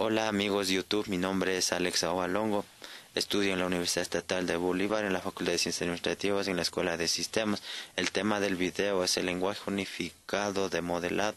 Hola amigos de YouTube, mi nombre es Alex Agualongo, estudio en la Universidad Estatal de Bolívar en la Facultad de Ciencias Administrativas en la Escuela de Sistemas. El tema del video es el lenguaje unificado de modelado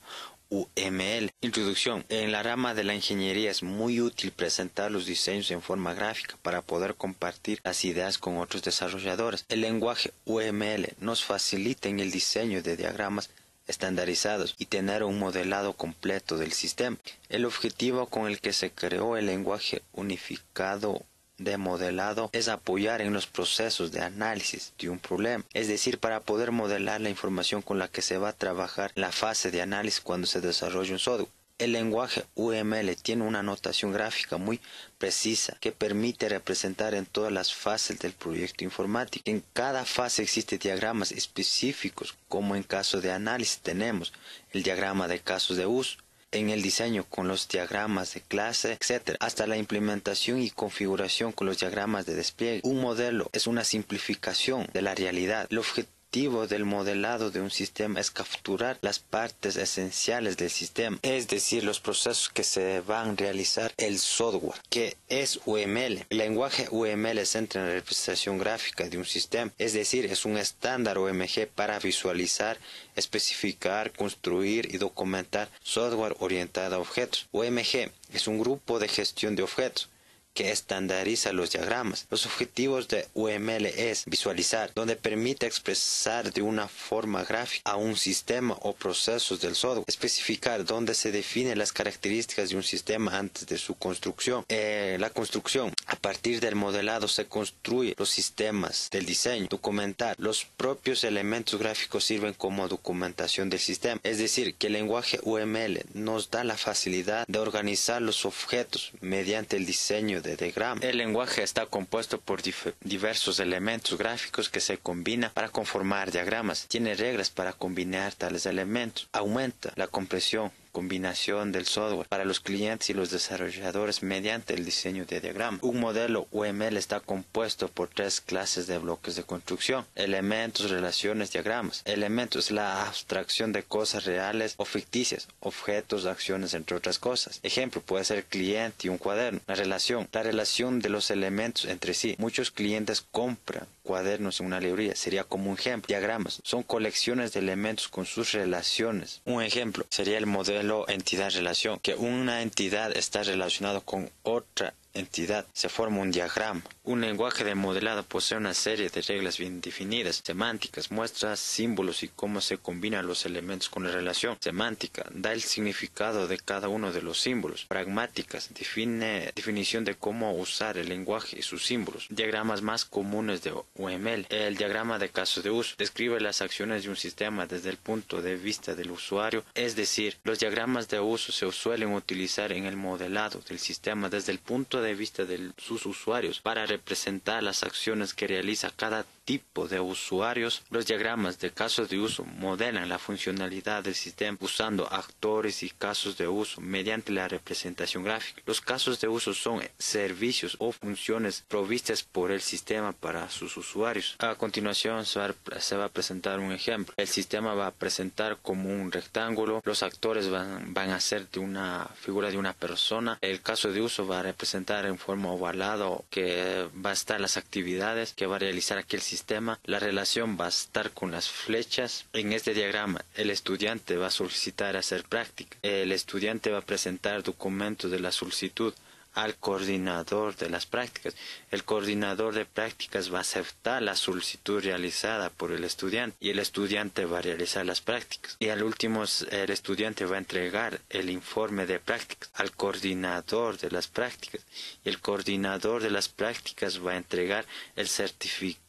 UML. Introducción. En la rama de la ingeniería es muy útil presentar los diseños en forma gráfica para poder compartir las ideas con otros desarrolladores. El lenguaje UML nos facilita en el diseño de diagramas estandarizados y tener un modelado completo del sistema. El objetivo con el que se creó el lenguaje unificado de modelado es apoyar en los procesos de análisis de un problema, es decir, para poder modelar la información con la que se va a trabajar la fase de análisis cuando se desarrolle un software. El lenguaje UML tiene una notación gráfica muy precisa que permite representar en todas las fases del proyecto informático. En cada fase existen diagramas específicos, como en caso de análisis tenemos el diagrama de casos de uso, en el diseño con los diagramas de clase, etc., hasta la implementación y configuración con los diagramas de despliegue. Un modelo es una simplificación de la realidad. El objetivo del modelado de un sistema es capturar las partes esenciales del sistema, es decir, los procesos que se van a realizar el software, que es UML. El lenguaje UML se centra en la representación gráfica de un sistema, es decir, es un estándar OMG para visualizar, especificar, construir y documentar software orientado a objetos. OMG es un grupo de gestión de objetos que estandariza los diagramas. Los objetivos de UML es visualizar, donde permite expresar de una forma gráfica a un sistema o procesos del software. Especificar, donde se definen las características de un sistema antes de su construcción. La construcción. A partir del modelado se construyen los sistemas del diseño. Documentar. Los propios elementos gráficos sirven como documentación del sistema. Es decir, que el lenguaje UML nos da la facilidad de organizar los objetos mediante el diseño de diagrama. El lenguaje está compuesto por diversos elementos gráficos que se combinan para conformar diagramas. Tiene reglas para combinar tales elementos. Aumenta la combinación del software para los clientes y los desarrolladores mediante el diseño de diagramas. Un modelo UML está compuesto por tres clases de bloques de construcción: elementos, relaciones, diagramas. Elementos es la abstracción de cosas reales o ficticias, objetos, acciones, entre otras cosas. Ejemplo puede ser cliente y un cuaderno. La relación de los elementos entre sí. Muchos clientes compran cuadernos en una librería, sería como un ejemplo. Diagramas son colecciones de elementos con sus relaciones. Un ejemplo sería el modelo entidad-relación, que una entidad está relacionada con otra entidad, se forma un diagrama. Un lenguaje de modelado posee una serie de reglas bien definidas. Semánticas muestra símbolos y cómo se combinan los elementos con la relación. Semántica da el significado de cada uno de los símbolos. Pragmáticas definición de cómo usar el lenguaje y sus símbolos. Diagramas más comunes de UML. El diagrama de casos de uso describe las acciones de un sistema desde el punto de vista del usuario, es decir, los diagramas de uso se suelen utilizar en el modelado del sistema desde el punto de vista de sus usuarios para representar las acciones que realiza cada tipo de usuarios. Los diagramas de casos de uso modelan la funcionalidad del sistema usando actores y casos de uso mediante la representación gráfica. Los casos de uso son servicios o funciones provistas por el sistema para sus usuarios. A continuación se va a presentar un ejemplo. El sistema va a presentar como un rectángulo, los actores van a ser de una figura de una persona. El caso de uso va a representar en forma ovalada que va a estar las actividades que va a realizar aquí el sistema. La relación va a estar con las flechas. En este diagrama el estudiante va a solicitar hacer práctica. El estudiante va a presentar documentos de la solicitud al coordinador de las prácticas. El coordinador de prácticas va a aceptar la solicitud realizada por el estudiante y el estudiante va a realizar las prácticas. Y al último el estudiante va a entregar el informe de prácticas al coordinador de las prácticas y el coordinador de las prácticas va a entregar el certificado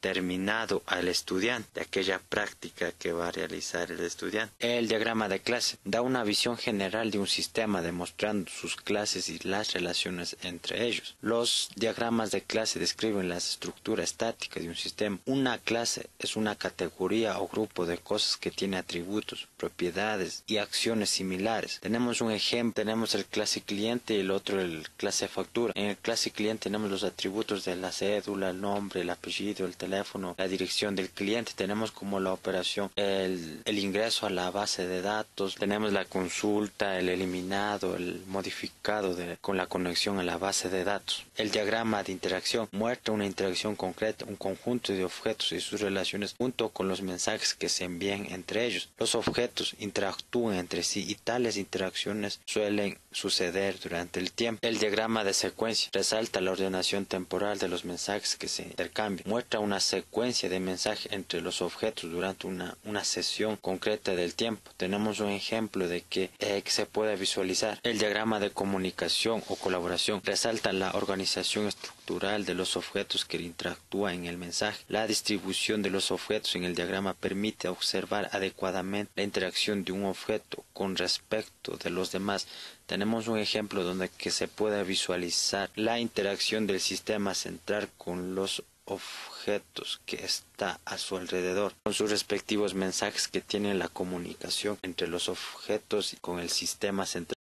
terminado al estudiante de aquella práctica que va a realizar el estudiante. El diagrama de clase da una visión general de un sistema demostrando sus clases y las relaciones entre ellos. Los diagramas de clase describen la estructura estática de un sistema. Una clase es una categoría o grupo de cosas que tiene atributos, propiedades y acciones similares. Tenemos un ejemplo, tenemos el clase cliente y el otro el clase factura. En el clase cliente tenemos los atributos de la cédula, el nombre, el apellido, domicilio, el teléfono, la dirección del cliente. Tenemos como la operación el ingreso a la base de datos, tenemos la consulta, el eliminado, el modificado con la conexión a la base de datos. El diagrama de interacción muestra una interacción concreta, un conjunto de objetos y sus relaciones junto con los mensajes que se envían entre ellos. Los objetos interactúan entre sí y tales interacciones suelen suceder durante el tiempo. El diagrama de secuencia resalta la ordenación temporal de los mensajes que se intercambian. Muestra una secuencia de mensajes entre los objetos durante una sesión concreta del tiempo. Tenemos un ejemplo de que se puede visualizar. El diagrama de comunicación o colaboración resalta la organización estructural de los objetos que interactúan en el mensaje. La distribución de los objetos en el diagrama permite observar adecuadamente la interacción de un objeto con respecto de los demás. Tenemos un ejemplo donde que se puede visualizar la interacción del sistema central con los objetos que está a su alrededor, con sus respectivos mensajes que tienen la comunicación entre los objetos y con el sistema central.